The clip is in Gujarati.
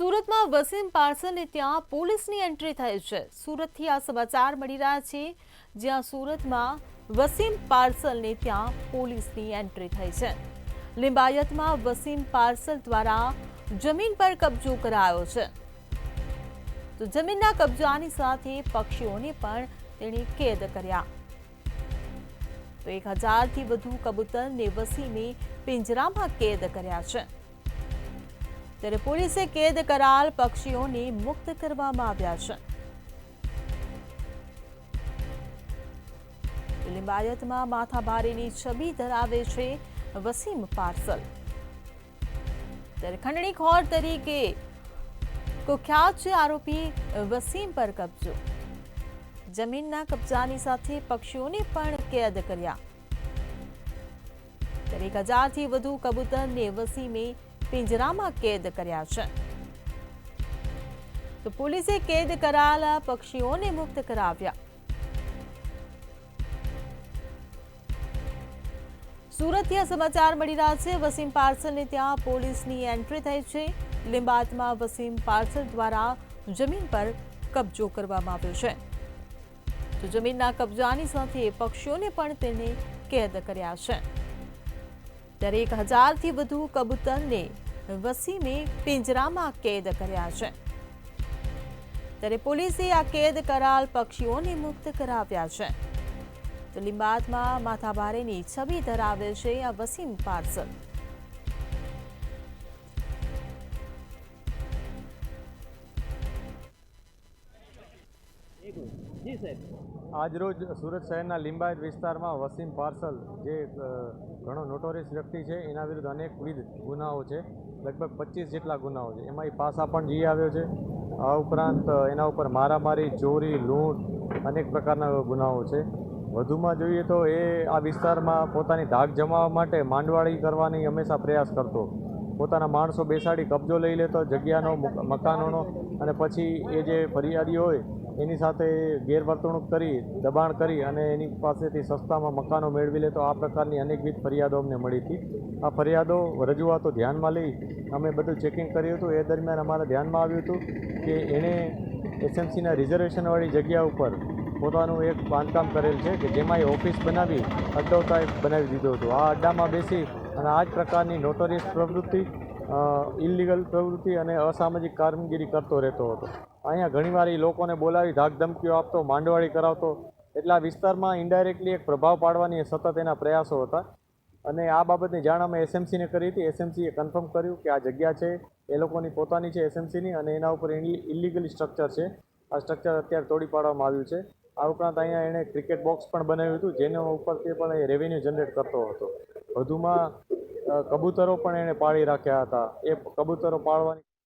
સુરતમાં વસીમ પાર્સલને ત્યાં પોલીસની એન્ટ્રી થઈ છે। સુરતથી આ સમાચાર મળી રહ્યા છે, જ્યાં સુરતમાં વસીમ પાર્સલને ત્યાં પોલીસની એન્ટ્રી થઈ છે। લિંબાયતમાં વસીમ પાર્સલ દ્વારા જમીન પર કબજો કરાયો છે, તો જમીનના કબજાની સાથે પક્ષીઓને પણ તેણે કેદ કર્યા। તો 1000થી વધુ કબૂતરને વસીમે પિંજરામાં કેદ કર્યા છે। ત્યારે પોલીસે કેદ કરાયેલ પક્ષીઓને મુક્ત કરવામાં આવ્યા છે। લિંબાયતમાં માથાભારેની છબી ધરાવે છે વસીમ પાર્સલ। ત્યારે ખંડણીખોર તરીકે કુખ્યાત છે આરોપી વસીમ પર કબજો। જમીનના કબજાની સાથે પક્ષીઓને પણ કેદ કર્યા। ત્યારે 1000થી વધુ કબૂતરને વસીમે પિંજરામાં કેદ કર્યા છે। તો પોલીસે કેદ કરાયેલા પક્ષીઓને મુક્ત કરાવ્યા। સુરતથી આ સમાચાર મળી રહ્યા છે, વસીમ પાર્સલને ત્યાં પોલીસની એન્ટ્રી થઈ છે। લિંબાયતમાં વસીમ પાર્સલ દ્વારા જમીન પર કબજો કરવામાં આવ્યો છે, તો જમીનના કબજાની સાથે પક્ષીઓને પણ તેને કેદ કર્યા છે। ત્યારે 1000થી વધુ કબૂતરને વસીમે પિંજરામાં કેદ કર્યા છે। ત્યારે પોલીસે આ કેદ કરાયેલ પક્ષીઓને મુક્ત કરાવ્યા છે। તો લિંબાયતમાં માથાભારેની છબી ધરાવે છે આ વસીમ પાર્સલ। આજરોજ સુરત શહેરના લિંબાયત વિસ્તારમાં વસીમ પાર્સલ જે ઘણો નોટોરિયસ વ્યક્તિ છે, એના વિરુદ્ધ અનેકવિધ ગુનાઓ છે। લગભગ 25 જેટલા ગુનાઓ છે, એમાં એ પાસા પણ જઈ આવ્યો છે। આ ઉપરાંત એના ઉપર મારામારી, ચોરી, લૂંટ અનેક પ્રકારના ગુનાઓ છે। વધુમાં જોઈએ તો એ આ વિસ્તારમાં પોતાની ધાક જમાવવા માટે માંડવાળી કરવાની હંમેશા પ્રયાસ કરતો। પોતાના માણસો બેસાડી કબજો લઈ લેતો જગ્યાનો, મકાનોનો, અને પછી એ જે ફરિયાદી હોય એની સાથે ગેરવર્તણૂક કરી, દબાણ કરી અને એની પાસેથી સસ્તામાં મકાનો મેળવી લેતો। આ પ્રકારની અનેકવિધ ફરિયાદો અમને મળી હતી। આ ફરિયાદો, રજૂઆતો ધ્યાનમાં લઈ અમે બધું ચેકિંગ કર્યું હતું। એ દરમિયાન અમારા ધ્યાનમાં આવ્યું હતું કે એણે એસએમસીના રિઝર્વેશનવાળી જગ્યા ઉપર પોતાનું એક બાંધકામ કરેલ છે કે જેમાં એ ઓફિસ બનાવી અડ્ડો ટાઈપ બનાવી દીધો હતો। આ અડ્ડામાં બેસી અને આ જ પ્રકારની નોટોરિયસ પ્રવૃત્તિ, ઇલીગલ પ્રવૃત્તિ અને અસામાજિક કામગીરી કરતો રહેતો હતો। અહીંયા ઘણીવાર એ લોકોને બોલાવી ધાક ધમકીઓ આપતો, માંડવાળી કરાવતો। એટલે આ વિસ્તારમાં ઇન્ડાયરેક્ટલી એક પ્રભાવ પાડવાની સતત એના પ્રયાસો હતા। અને આ બાબતની જાણ અમે એસએમસીને કરી હતી। એસએમસીએ કન્ફર્મ કર્યું કે આ જગ્યા છે એ લોકોની પોતાની છે એસએમસીની, અને એના ઉપર ઇલીગલ સ્ટ્રક્ચર છે। આ સ્ટ્રક્ચર અત્યારે તોડી પાડવામાં આવ્યું છે। આ ઉપરાંત અહીંયા એણે ક્રિકેટ બોક્સ પણ બનાવ્યું હતું, જેના ઉપરથી પણ એ રેવન્યુ જનરેટ કરતો હતો। વધુમાં કબૂતરો પણ એણે પાળી રાખ્યા હતા। એ કબૂતરો પાળવાની